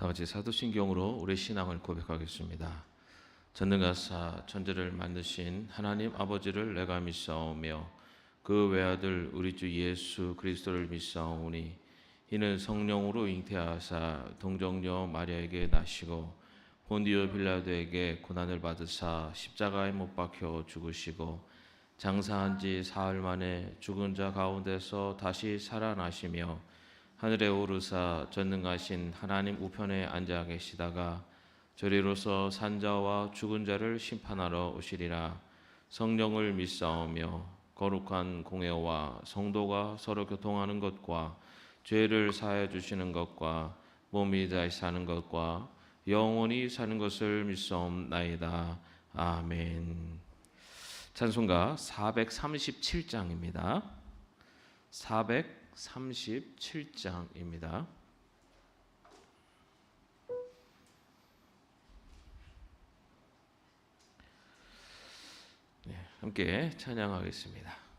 같이 사도신경으로 우리 신앙을 고백하겠습니다. 전능하사 천지를 만드신 하나님 아버지를 내가 믿사오며 그 외아들 우리 주 예수 그리스도를 믿사오니 이는 성령으로 잉태하사 동정녀 마리아에게 나시고 본디오 빌라도에게 고난을 받으사 십자가에 못 박혀 죽으시고 장사한 지 사흘 만에 죽은 자 가운데서 다시 살아나시며 하늘에 오르사 전능하신 하나님 우편에 앉아 계시다가 저리로서 산자와 죽은 자를 심판하러 오시리라. 성령을 믿사오며 거룩한 공회와 성도가 서로 교통하는 것과 죄를 사하여 주시는 것과 몸이 다시 사는 것과 영원히 사는 것을 믿사옵나이다. 아멘. 찬송가 437장입니다. 437장입니다. 네, 함께 찬양하겠습니다.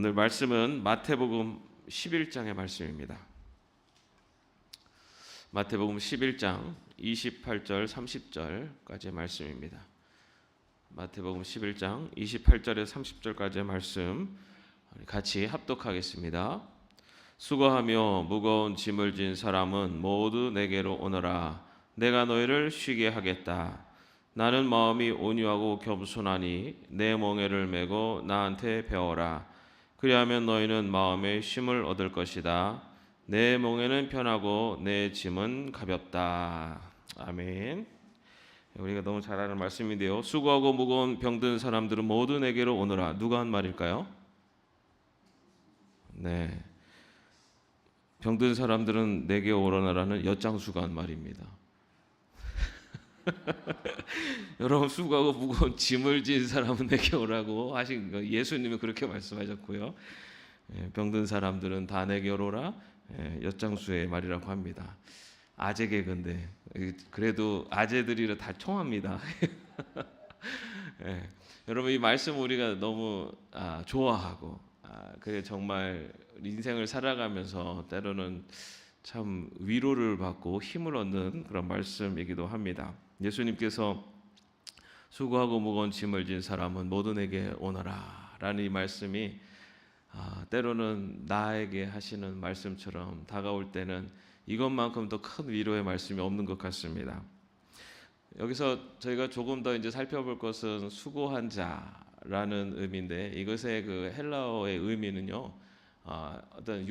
오늘 말씀은 마태복음 11장의 말씀입니다. 마태복음 11장 28절 30절까지의 말씀입니다. 마태복음 11장 28절에서 30절까지의 말씀 같이 합독하겠습니다. 수고하며 무거운 짐을 진 사람은 모두 내게로 오너라. 내가 너희를 쉬게 하겠다. 나는 마음이 온유하고 겸손하니 내 멍에를 메고 나한테 배워라. 그리하면 너희는 마음에 쉼을 얻을 것이다. 내 멍에는 편하고 내 짐은 가볍다. 아멘. 우리가 너무 잘 아는 말씀인데요. 수고하고 무거운 병든 사람들은 모두 내게로 오너라. 누가 한 말일까요? 네. 병든 사람들은 내게 오너라는 엿장수가 한 말입니다. 여러분, 수고하고 무거운 짐을 진 사람은 내게 오라고 하신 거, 예수님이 그렇게 말씀하셨고요. 병든 사람들은 다 내게 오라. 엿장수의 말이라고 합니다. 아재 개그인데 그래도 아재들이 다 통합니다. 여러분, 이 말씀 우리가 너무 좋아하고 그래 정말 인생을 살아가면서 때로는 참 위로를 받고 힘을 얻는 그런 말씀이기도 합니다. 예수님께서 수고하고 무거운 짐을 진 사람은 모두 내게 오너라 라는 이 말씀이 때로는 나에게 하시는 말씀처럼 다가올 때는 이것만큼 더 큰 위로의 말씀이 없는 것 같습니다. 여기서 저희가 조금 더 이제 살펴볼 것은 수고한 자라는 의미인데, 이것의 그 헬라어의 의미는요, 어떤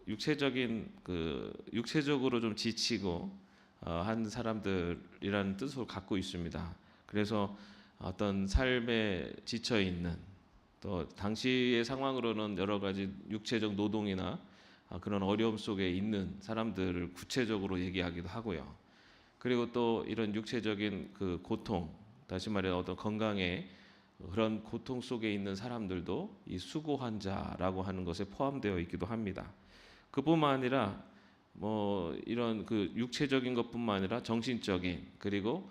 육체적으로 좀 지치고 한 사람들이라는 뜻을 갖고 있습니다. 그래서 어떤 삶에 지쳐 있는, 또 당시의 상황으로는 여러 가지 육체적 노동이나 그런 어려움 속에 있는 사람들을 구체적으로 얘기하기도 하고요. 그리고 또 이런 육체적인 그 고통, 다시 말해 어떤 건강에 그런 고통 속에 있는 사람들도 이 수고한 자라고 하는 것에 포함되어 있기도 합니다. 그뿐만 아니라 뭐 이런 그 육체적인 것뿐만 아니라 정신적인, 그리고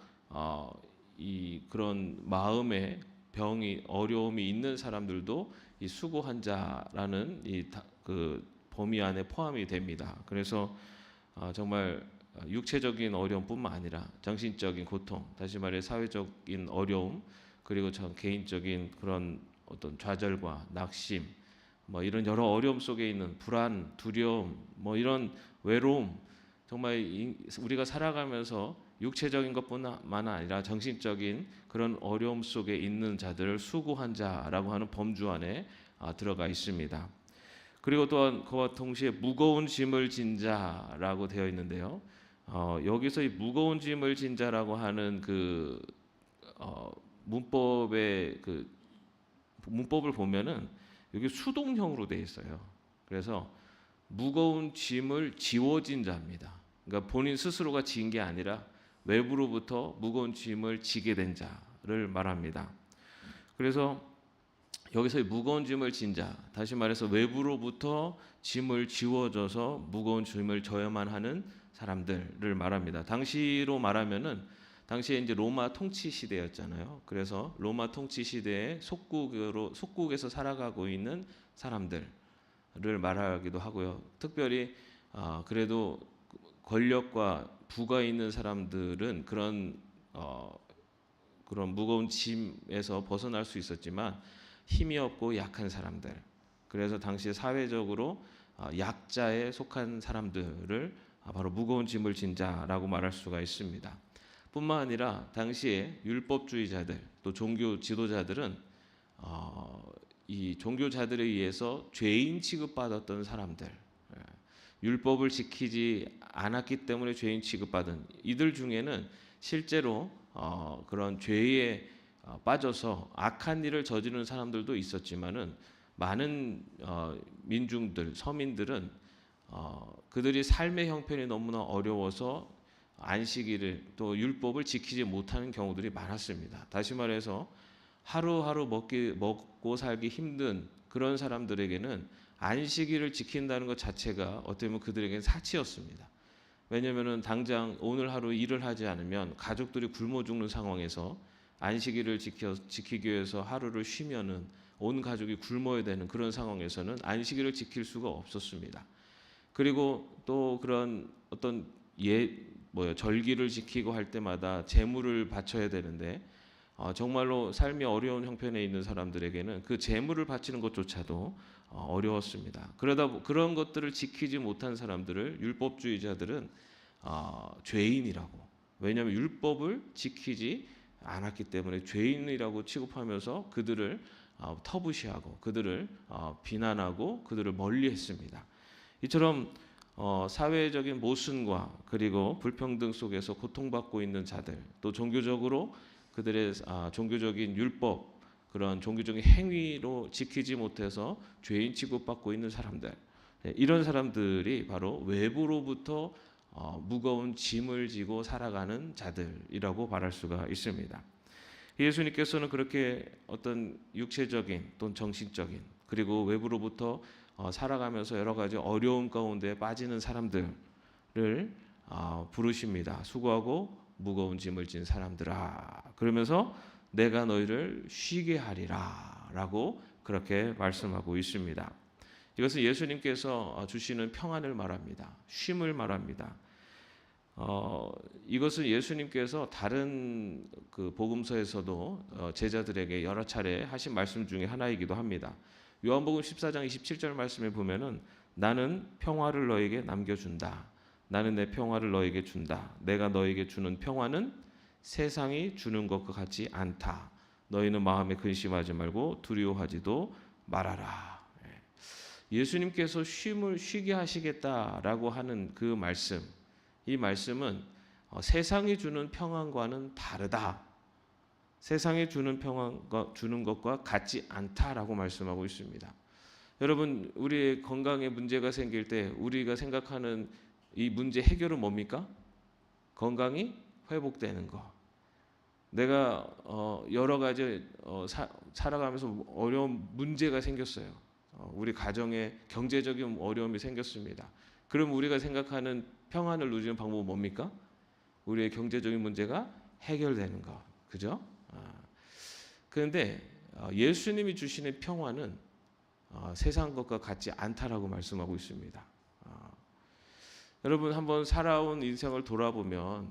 이 그런 마음의 병이 어려움이 있는 사람들도 이 수고한 자라는 그 범위 안에 포함이 됩니다. 그래서 정말 육체적인 어려움뿐만 아니라 정신적인 고통, 다시 말해 사회적인 어려움, 그리고 전 개인적인 그런 어떤 좌절과 낙심, 뭐 이런 여러 어려움 속에 있는 불안, 두려움, 뭐 이런 외로움, 정말 우리가 살아가면서 육체적인 것뿐만 아니라 정신적인 그런 어려움 속에 있는 자들을 수고한 자라고 하는 범주 안에 들어가 있습니다. 그리고 또한 그와 동시에 무거운 짐을 진 자라고 되어 있는데요. 여기서 이 무거운 짐을 진 자라고 하는 그 문법의 그 문법을 보면은 여기 수동형으로 되어 있어요. 그래서 무거운 짐을 지워진 자입니다. 그러니까 본인 스스로가 진 게 아니라 외부로부터 무거운 짐을 지게 된 자를 말합니다. 그래서 여기서 무거운 짐을 진 자, 다시 말해서 외부로부터 짐을 지워져서 무거운 짐을 져야만 하는 사람들을 말합니다. 당시로 말하면은 당시에 이제 로마 통치 시대였잖아요. 그래서 로마 통치 시대의 속국에서 살아가고 있는 사람들을 말하기도 하고요. 특별히 그래도 권력과 부가 있는 사람들은 그런 무거운 짐에서 벗어날 수 있었지만 힘이 없고 약한 사람들, 그래서 당시 사회적으로 약자에 속한 사람들을 바로 무거운 짐을 진 자라고 말할 수가 있습니다. 뿐만 아니라 당시에 율법주의자들, 또 종교 지도자들은 이 종교자들에 의해서 죄인 취급받았던 사람들, 율법을 지키지 않았기 때문에 죄인 취급받은 이들 중에는 실제로 그런 죄에 빠져서 악한 일을 저지르는 사람들도 있었지만은 많은 민중들, 서민들은 그들이 삶의 형편이 너무나 어려워서 안식일을 또 율법을 지키지 못하는 경우들이 많았습니다. 다시 말해서 하루하루 먹고 살기 힘든 그런 사람들에게는 안식일을 지킨다는 것 자체가 어떻게 보면 그들에게는 사치였습니다. 왜냐하면 당장 오늘 하루 일을 하지 않으면 가족들이 굶어 죽는 상황에서 안식일을 지키기 위해서 하루를 쉬면은 온 가족이 굶어야 되는 그런 상황에서는 안식일을 지킬 수가 없었습니다. 그리고 또 그런 어떤 절기를 지키고 할 때마다 제물을 바쳐야 되는데 정말로 삶이 어려운 형편에 있는 사람들에게는 그 제물을 바치는 것조차도 어려웠습니다. 그런 것들을 지키지 못한 사람들을 율법주의자들은 죄인이라고, 왜냐하면 율법을 지키지 않았기 때문에 죄인이라고 취급하면서 그들을 터부시하고 그들을 비난하고 그들을 멀리했습니다. 이처럼 사회적인 모순과 그리고 불평등 속에서 고통받고 있는 자들, 또 종교적으로 그들의 종교적인 율법, 그런 종교적인 행위로 지키지 못해서 죄인 취급받고 있는 사람들, 이런 사람들이 바로 외부로부터 무거운 짐을 지고 살아가는 자들이라고 말할 수가 있습니다. 예수님께서는 그렇게 어떤 육체적인 또는 정신적인 그리고 외부로부터 살아가면서 여러 가지 어려움 가운데 빠지는 사람들을 부르십니다. 수고하고 무거운 짐을 진 사람들아. 그러면서 내가 너희를 쉬게 하리라 라고 그렇게 말씀하고 있습니다. 이것은 예수님께서 주시는 평안을 말합니다. 쉼을 말합니다. 이것은 예수님께서 다른 그 복음서에서도 제자들에게 여러 차례 하신 말씀 중에 하나이기도 합니다. 요한복음 14장 27절 말씀에 보면은 나는 평화를 너에게 남겨준다. 나는 내 평화를 너에게 준다. 내가 너에게 주는 평화는 세상이 주는 것과 같지 않다. 너희는 마음에 근심하지 말고 두려워하지도 말아라. 예수님께서 쉼을 쉬게 하시겠다라고 하는 그 말씀, 이 말씀은 세상이 주는 평안과는 다르다. 세상이 주는 평안과 주는 것과 같지 않다라고 말씀하고 있습니다. 여러분, 우리의 건강에 문제가 생길 때 우리가 생각하는 이 문제 해결은 뭡니까? 건강이 회복되는 거. 내가 여러 가지 살아가면서 어려운 문제가 생겼어요. 우리 가정에 경제적인 어려움이 생겼습니다. 그럼 우리가 생각하는 평안을 누리는 방법은 뭡니까? 우리의 경제적인 문제가 해결되는 거, 그죠? 그런데 예수님이 주시는 평안은 세상 것과 같지 않다라고 말씀하고 있습니다. 여러분 한번 살아온 인생을 돌아보면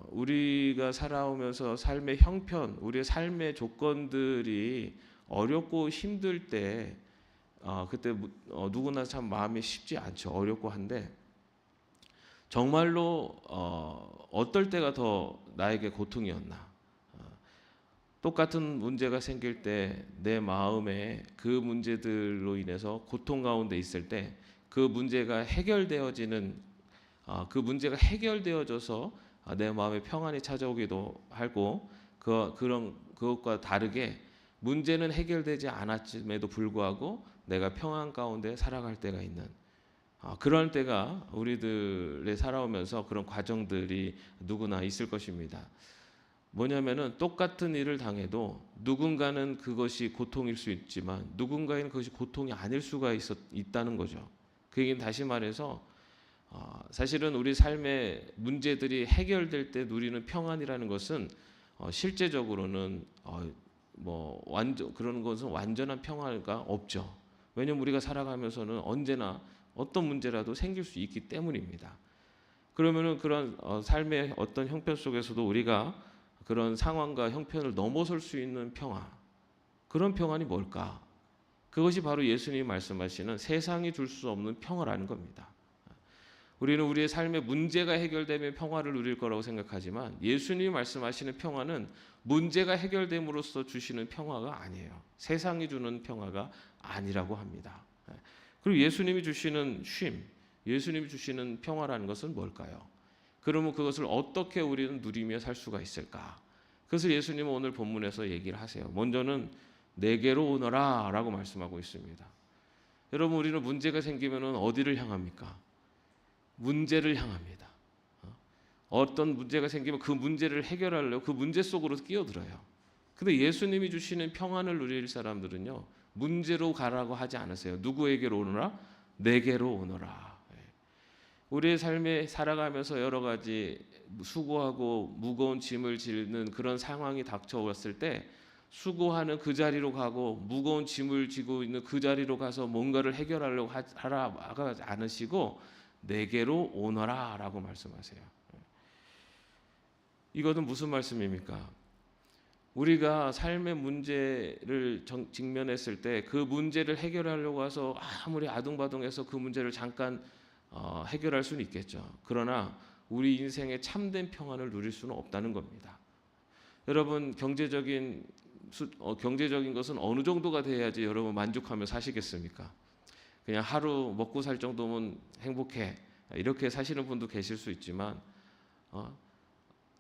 우리가 살아오면서 삶의 형편, 우리의 삶의 조건들이 어렵고 힘들 때 그때 누구나 참 마음이 쉽지 않죠. 어렵고 한데 정말로 어떨 때가 더 나에게 고통이었나? 똑같은 문제가 생길 때 내 마음에 그 문제들로 인해서 고통 가운데 있을 때 그 문제가 해결되어지는 그 문제가 해결되어져서 내 마음에 평안이 찾아오기도 하고 그것과 다르게 문제는 해결되지 않았음에도 불구하고 내가 평안 가운데 살아갈 때가 있는 그런 때가 우리들의 살아오면서 그런 과정들이 누구나 있을 것입니다. 뭐냐면은 똑같은 일을 당해도 누군가는 그것이 고통일 수 있지만 누군가에는 그것이 고통이 아닐 수가 있다는 거죠. 그 얘기는 다시 말해서 사실은 우리 삶의 문제들이 해결될 때 누리는 평안이라는 것은 실제적으로는 완전 그런 것은 완전한 평화가 없죠. 왜냐하면 우리가 살아가면서는 언제나 어떤 문제라도 생길 수 있기 때문입니다. 그러면은 그런 삶의 어떤 형편 속에서도 우리가 그런 상황과 형편을 넘어설 수 있는 평화, 그런 평안이 뭘까? 그것이 바로 예수님이 말씀하시는 세상이 줄 수 없는 평화라는 겁니다. 우리는 우리의 삶의 문제가 해결되면 평화를 누릴 거라고 생각하지만 예수님이 말씀하시는 평화는 문제가 해결됨으로써 주시는 평화가 아니에요. 세상이 주는 평화가 아니라고 합니다. 그리고 예수님이 주시는 쉼, 예수님이 주시는 평화라는 것은 뭘까요? 그러면 그것을 어떻게 우리는 누리며 살 수가 있을까? 그래서 예수님은 오늘 본문에서 얘기를 하세요. 먼저는 내게로 오너라 라고 말씀하고 있습니다. 여러분, 우리는 문제가 생기면 어디를 향합니까? 문제를 향합니다. 어떤 문제가 생기면 그 문제를 해결하려고 그 문제 속으로 끼어들어요. 근데 예수님이 주시는 평안을 누릴 사람들은요, 문제로 가라고 하지 않으세요. 누구에게로 오너라? 내게로 오너라. 우리의 삶에 살아가면서 여러 가지 수고하고 무거운 짐을 지는 그런 상황이 닥쳐왔을 때 수고하는 그 자리로 가고 무거운 짐을 지고 있는 그 자리로 가서 뭔가를 해결하려고 하지 않으시고 내게로 오너라 라고 말씀하세요. 이것은 무슨 말씀입니까? 우리가 삶의 문제를 직면했을 때 그 문제를 해결하려고 해서 아무리 아둥바둥해서 그 문제를 잠깐 해결할 수는 있겠죠. 그러나 우리 인생의 참된 평안을 누릴 수는 없다는 겁니다. 여러분, 경제적인 경제적인 것은 어느 정도가 돼야지 여러분 만족하며 사시겠습니까? 그냥 하루 먹고 살 정도면 행복해 이렇게 사시는 분도 계실 수 있지만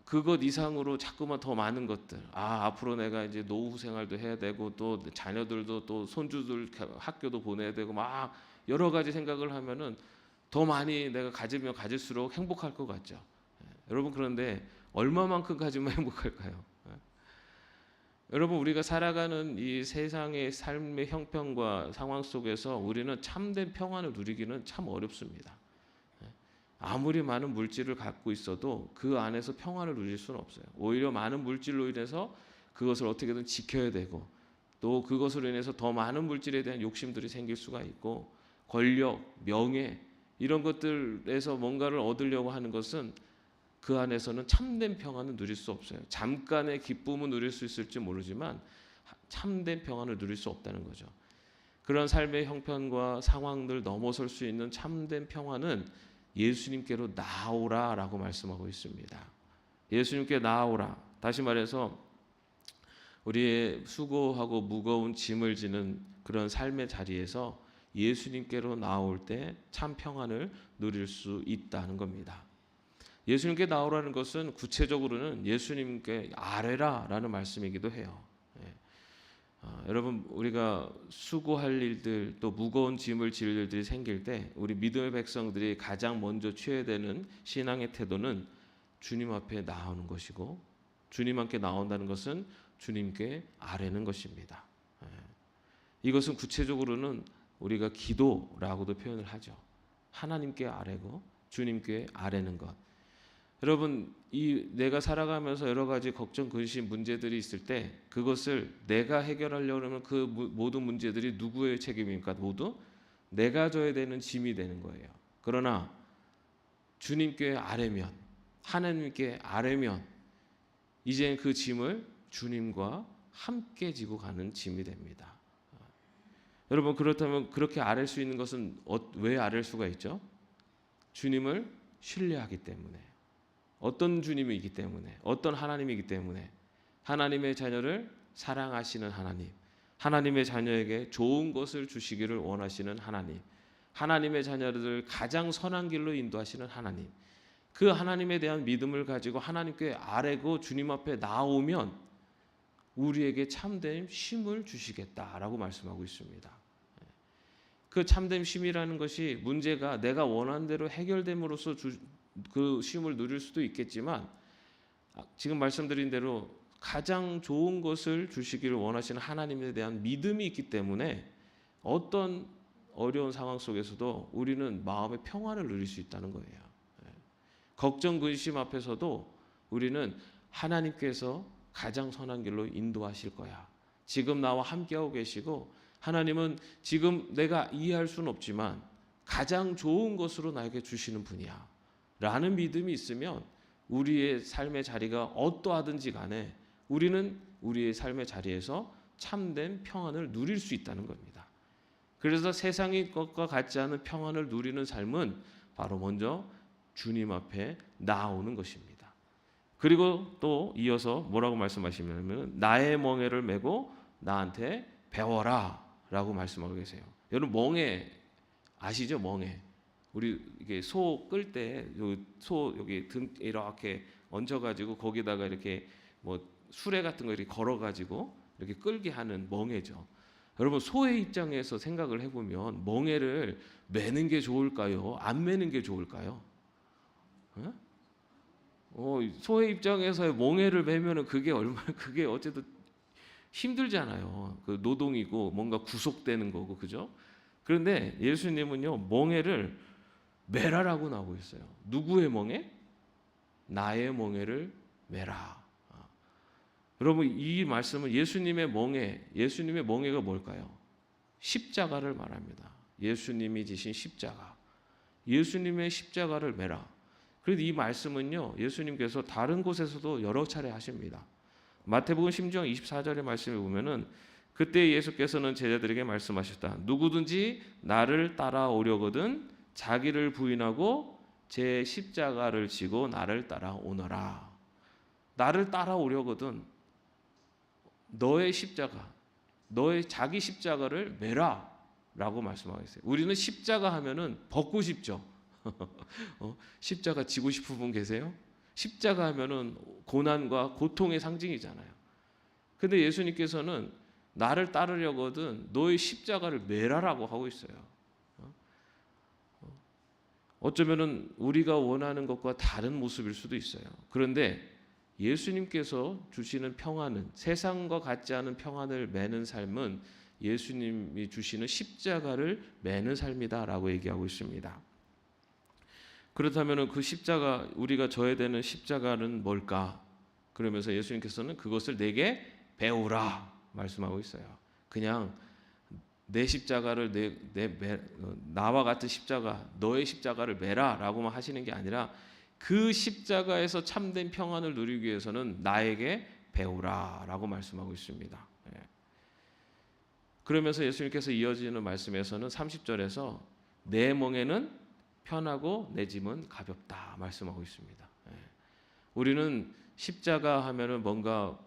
그것 이상으로 자꾸만 더 많은 것들, 앞으로 내가 이제 노후 생활도 해야 되고 또 자녀들도 또 손주들 학교도 보내야 되고 막 여러 가지 생각을 하면은 더 많이 내가 가지면 가질수록 행복할 것 같죠. 여러분, 그런데 얼마만큼 가지면 행복할까요? 여러분, 우리가 살아가는 이 세상의 삶의 형편과 상황 속에서 우리는 참된 평안을 누리기는 참 어렵습니다. 아무리 많은 물질을 갖고 있어도 그 안에서 평안을 누릴 수는 없어요. 오히려 많은 물질로 인해서 그것을 어떻게든 지켜야 되고 또 그것으로 인해서 더 많은 물질에 대한 욕심들이 생길 수가 있고 권력, 명예 이런 것들에서 뭔가를 얻으려고 하는 것은 그 안에서는 참된 평안을 누릴 수 없어요. 잠깐의 기쁨은 누릴 수 있을지 모르지만 참된 평안을 누릴 수 없다는 거죠. 그런 삶의 형편과 상황들 넘어설 수 있는 참된 평안은 예수님께로 나오라라고 말씀하고 있습니다. 예수님께 나오라. 다시 말해서 우리의 수고하고 무거운 짐을 지는 그런 삶의 자리에서 예수님께로 나올 때 참 평안을 누릴 수 있다는 겁니다. 예수님께 나오라는 것은 구체적으로는 예수님께 아뢰라라는 말씀이기도 해요. 여러분, 우리가 수고할 일들 또 무거운 짐을 질 일들이 생길 때 우리 믿음의 백성들이 가장 먼저 취해야 되는 신앙의 태도는 주님 앞에 나오는 것이고 주님 앞에 나온다는 것은 주님께 아뢰는 것입니다. 이것은 구체적으로는 우리가 기도라고도 표현을 하죠. 하나님께 아뢰고 주님께 아뢰는 것. 여러분, 내가 살아가면서 여러 가지 걱정, 근심, 문제들이 있을 때 그것을 내가 해결하려고 하면 그 모든 문제들이 누구의 책임입니까? 모두 내가 져야 되는 짐이 되는 거예요. 그러나 주님께 아뢰면, 하나님께 아뢰면 이제 그 짐을 주님과 함께 지고 가는 짐이 됩니다. 여러분, 그렇다면 그렇게 아뢰 수 있는 것은 왜 아뢰 수가 있죠? 주님을 신뢰하기 때문에. 어떤 주님이기 때문에, 어떤 하나님이기 때문에, 하나님의 자녀를 사랑하시는 하나님, 하나님의 자녀에게 좋은 것을 주시기를 원하시는 하나님, 하나님의 자녀들을 가장 선한 길로 인도하시는 하나님, 그 하나님에 대한 믿음을 가지고 하나님께 아뢰고 주님 앞에 나오면 우리에게 참된 쉼을 주시겠다라고 말씀하고 있습니다. 그 참된 쉼이라는 것이 문제가 내가 원하는 대로 해결됨으로써 그 쉼을 누릴 수도 있겠지만 지금 말씀드린 대로 가장 좋은 것을 주시기를 원하시는 하나님에 대한 믿음이 있기 때문에 어떤 어려운 상황 속에서도 우리는 마음의 평안을 누릴 수 있다는 거예요. 걱정, 근심 앞에서도 우리는 하나님께서 가장 선한 길로 인도하실 거야. 지금 나와 함께하고 계시고 하나님은 지금 내가 이해할 수는 없지만 가장 좋은 것으로 나에게 주시는 분이야. 라는 믿음이 있으면 우리의 삶의 자리가 어떠하든지 간에 우리는 우리의 삶의 자리에서 참된 평안을 누릴 수 있다는 겁니다. 그래서 세상의 것과 같지 않은 평안을 누리는 삶은 바로 먼저 주님 앞에 나오는 것입니다. 그리고 또 이어서 뭐라고 말씀하시냐면 나의 멍에를 메고 나한테 배워라 라고 말씀하고 계세요. 여러분, 멍에 아시죠? 멍에. 우리 이게 소 끌 때 소 여기 등 이렇게 얹어가지고 거기다가 이렇게 뭐 수레 같은 거 이렇게 걸어가지고 이렇게 끌게 하는 멍에죠. 여러분, 소의 입장에서 생각을 해보면 멍에를 매는 게 좋을까요? 안 매는 게 좋을까요? 소의 입장에서 멍에를 매면은 그게 어쨌든 힘들잖아요. 그 노동이고 뭔가 구속되는 거고, 그죠? 그런데 예수님은요 멍에를 매라라고 나오고 있어요. 누구의 멍에? 나의 멍에를 매라. 여러분, 이 말씀은 예수님의 멍에가 뭘까요? 십자가를 말합니다. 예수님이 지신 십자가. 예수님의 십자가를 매라. 그런데 이 말씀은요 예수님께서 다른 곳에서도 여러 차례 하십니다. 마태복음 10장 24절의 말씀을 보면은 그때 예수께서는 제자들에게 말씀하셨다. 누구든지 나를 따라오려거든 자기를 부인하고 제 십자가를 지고 나를 따라오너라. 나를 따라오려거든 너의 십자가, 너의 자기 십자가를 매라라고 말씀하고 있어요. 우리는 십자가 하면은 벗고 싶죠. 십자가 지고 싶은 분 계세요? 십자가 하면은 고난과 고통의 상징이잖아요. 근데 예수님께서는 나를 따르려거든 너의 십자가를 매라라고 하고 있어요. 어쩌면은 우리가 원하는 것과 다른 모습일 수도 있어요. 그런데 예수님께서 주시는 평안은, 세상과 같지 않은 평안을 매는 삶은 예수님이 주시는 십자가를 매는 삶이다라고 얘기하고 있습니다. 그렇다면 그 십자가, 우리가 져야 되는 십자가는 뭘까? 그러면서 예수님께서는 그것을 내게 배우라 말씀하고 있어요. 그냥 내 십자가를 나와 같은 십자가, 너의 십자가를 매라라고만 하시는 게 아니라 그 십자가에서 참된 평안을 누리기 위해서는 나에게 배우라라고 말씀하고 있습니다. 그러면서 예수님께서 이어지는 말씀에서는 30절에서 내 멍에는 편하고 내 짐은 가볍다 말씀하고 있습니다. 우리는 십자가 하면은 뭔가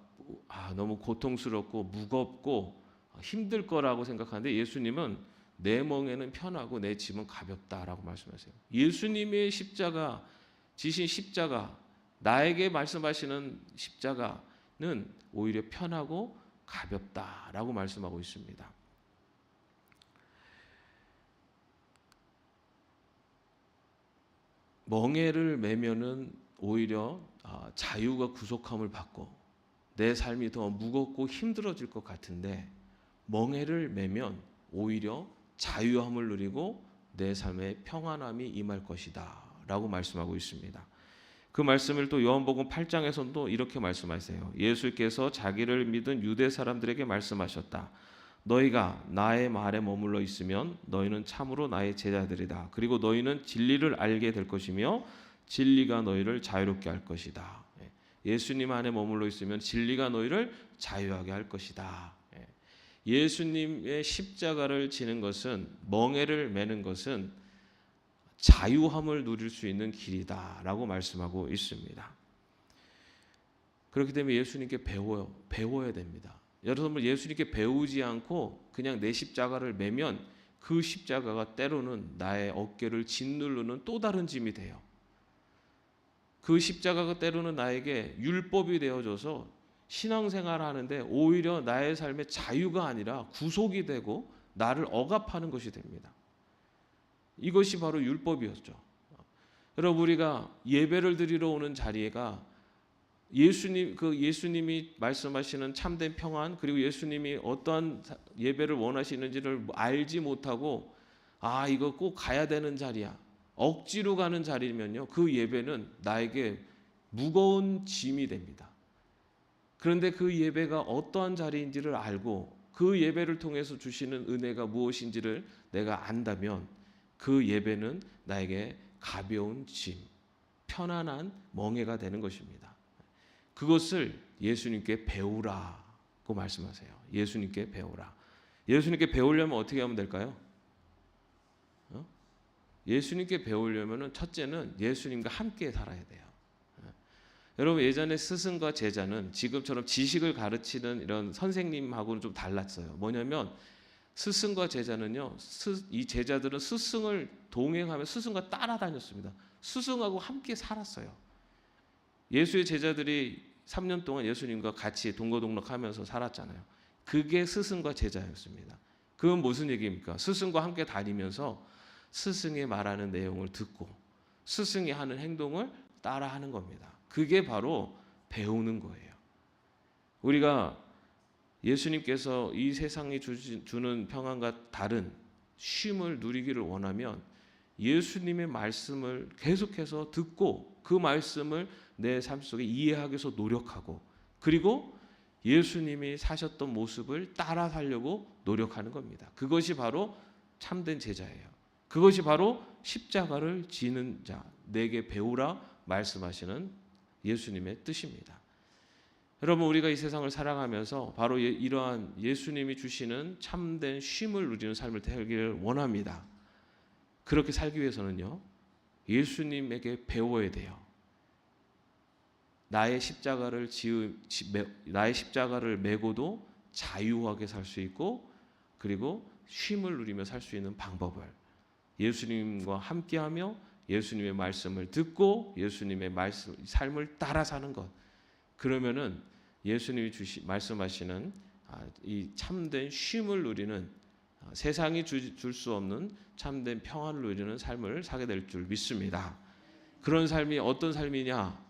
너무 고통스럽고 무겁고 힘들 거라고 생각하는데 예수님은 내 멍에는 편하고 내 짐은 가볍다라고 말씀하세요. 예수님의 십자가, 지신 십자가, 나에게 말씀하시는 십자가는 오히려 편하고 가볍다라고 말씀하고 있습니다. 멍에를 매면은 오히려 자유가 구속함을 받고 내 삶이 더 무겁고 힘들어질 것 같은데 멍에를 매면 오히려 자유함을 누리고 내 삶에 평안함이 임할 것이다 라고 말씀하고 있습니다. 그 말씀을 또 요한복음 8장에서도 이렇게 말씀하세요. 예수께서 자기를 믿은 유대 사람들에게 말씀하셨다. 너희가 나의 말에 머물러 있으면 너희는 참으로 나의 제자들이다. 그리고 너희는 진리를 알게 될 것이며 진리가 너희를 자유롭게 할 것이다. 예수님 안에 머물러 있으면 진리가 너희를 자유하게 할 것이다. 예수님의 십자가를 지는 것은, 멍에를 매는 것은 자유함을 누릴 수 있는 길이다라고 말씀하고 있습니다. 그렇기 때문에 예수님께 배워야 됩니다. 여러분, 예수님께 배우지 않고 그냥 내 십자가를 매면 그 십자가가 때로는 나의 어깨를 짓누르는 또 다른 짐이 돼요. 그 십자가가 때로는 나에게 율법이 되어져서 신앙생활을 하는데 오히려 나의 삶의 자유가 아니라 구속이 되고 나를 억압하는 것이 됩니다. 이것이 바로 율법이었죠. 여러분, 우리가 예배를 드리러 오는 자리가 예수님이 말씀하시는 참된 평안, 그리고 예수님이 어떠한 예배를 원하시는지를 알지 못하고 이거 꼭 가야 되는 자리야, 억지로 가는 자리면요, 그 예배는 나에게 무거운 짐이 됩니다. 그런데 그 예배가 어떠한 자리인지를 알고 그 예배를 통해서 주시는 은혜가 무엇인지를 내가 안다면 그 예배는 나에게 가벼운 짐, 편안한 멍에가 되는 것입니다. 그것을 예수님께 배우라고 말씀하세요. 예수님께 배우라. 예수님께 배우려면 어떻게 하면 될까요? 예수님께 배우려면 첫째는 예수님과 함께 살아야 돼요. 여러분, 예전에 스승과 제자는 지금처럼 지식을 가르치는 이런 선생님하고는 좀 달랐어요. 뭐냐면 스승과 제자는요, 이 제자들은 스승을 동행하며 스승과 따라다녔습니다. 스승하고 함께 살았어요. 예수의 제자들이 3년 동안 예수님과 같이 동거동락하면서 살았잖아요. 그게 스승과 제자였습니다. 그건 무슨 얘기입니까? 스승과 함께 다니면서 스승이 말하는 내용을 듣고 스승이 하는 행동을 따라하는 겁니다. 그게 바로 배우는 거예요. 우리가 예수님께서 이 세상이 주는 평안과 다른 쉼을 누리기를 원하면 예수님의 말씀을 계속해서 듣고 그 말씀을 내 삶 속에 이해하기 위해서 노력하고, 그리고 예수님이 사셨던 모습을 따라 살려고 노력하는 겁니다. 그것이 바로 참된 제자예요. 그것이 바로 십자가를 지는 자, 내게 배우라 말씀하시는 예수님의 뜻입니다. 여러분, 우리가 이 세상을 살아가면서 바로 이러한 예수님이 주시는 참된 쉼을 누리는 삶을 살기를 원합니다. 그렇게 살기 위해서는요, 예수님에게 배워야 돼요. 나의 십자가를 메고도 자유하게 살 수 있고, 그리고 쉼을 누리며 살 수 있는 방법을, 예수님과 함께하며 예수님의 말씀을 듣고 예수님의 삶을 따라 사는 것. 그러면은 예수님이 말씀하시는 이 참된 쉼을 누리는, 세상이 줄 수 없는 참된 평안을 누리는 삶을 사게 될 줄 믿습니다. 그런 삶이 어떤 삶이냐?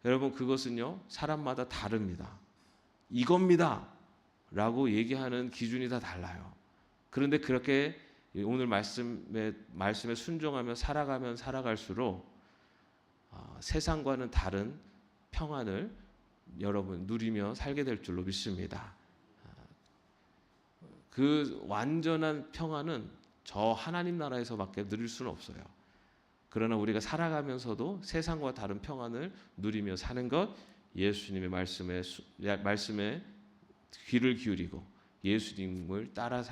여러분, 그것은요, 사람마다 다릅니다. 이겁니다 라고 얘기하는 기준이 다 달라요. 그런데 그렇게 오늘 말씀에 순종하며 살아가면 살아갈수록 세상과는 다른 평안을 여러분 누리며 살게 될 줄로 믿습니다. 그 완전한 평안은 저 하나님 나라에서밖에 누릴 수는 없어요. 그러나 우리가 살아가면서도 세상과 다른 평안을 누리며 사는 것, 예수님의 말씀에 귀를 기울이고 예수님을 따라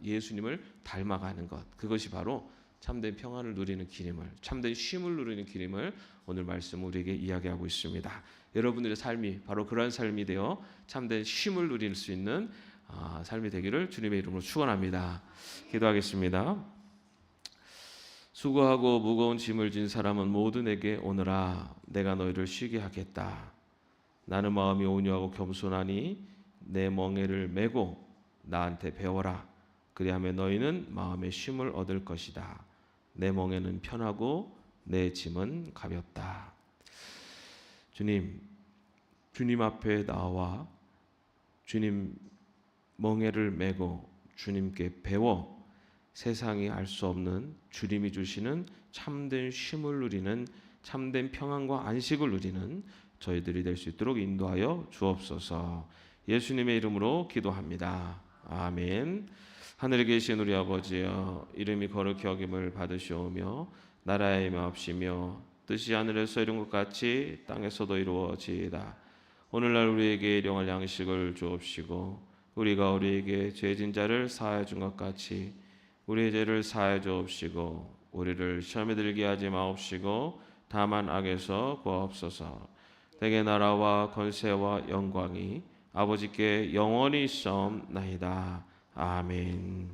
예수님을 닮아가는 것, 그것이 바로 참된 평안을 누리는 길임을, 참된 쉼을 누리는 길임을 오늘 말씀 우리에게 이야기하고 있습니다. 여러분들의 삶이 바로 그러한 삶이 되어 참된 쉼을 누릴 수 있는 삶이 되기를 주님의 이름으로 축원합니다. 기도하겠습니다. 수고하고 무거운 짐을 진 사람은 모두 내게 오너라. 내가 너희를 쉬게 하겠다. 나는 마음이 온유하고 겸손하니 내 멍에를 메고 나한테 배워라. 그리하면 너희는 마음의 쉼을 얻을 것이다. 내 멍에는 편하고 내 짐은 가볍다. 주님 앞에 나와 주님 멍에를 메고 주님께 배워 세상이 알 수 없는 주님이 주시는 참된 쉼을 누리는, 참된 평안과 안식을 누리는 저희들이 될 수 있도록 인도하여 주옵소서. 예수님의 이름으로 기도합니다. 아멘. 하늘에 계신 우리 아버지여, 이름이 거룩히 여김을 받으시오며 나라의 임하옵시며 뜻이 하늘에서 이룬 것 같이 땅에서도 이루어지이다. 오늘날 우리에게 일용할 양식을 주옵시고 우리가 우리에게 죄진 자를 사하여 준 것 같이 우리의 죄를 사하여 주옵시고 우리를 시험에 들게 하지 마옵시고 다만 악에서 구하옵소서. 내게 나라와 권세와 영광이 아버지께 영원히 있사옵나이다. 아멘.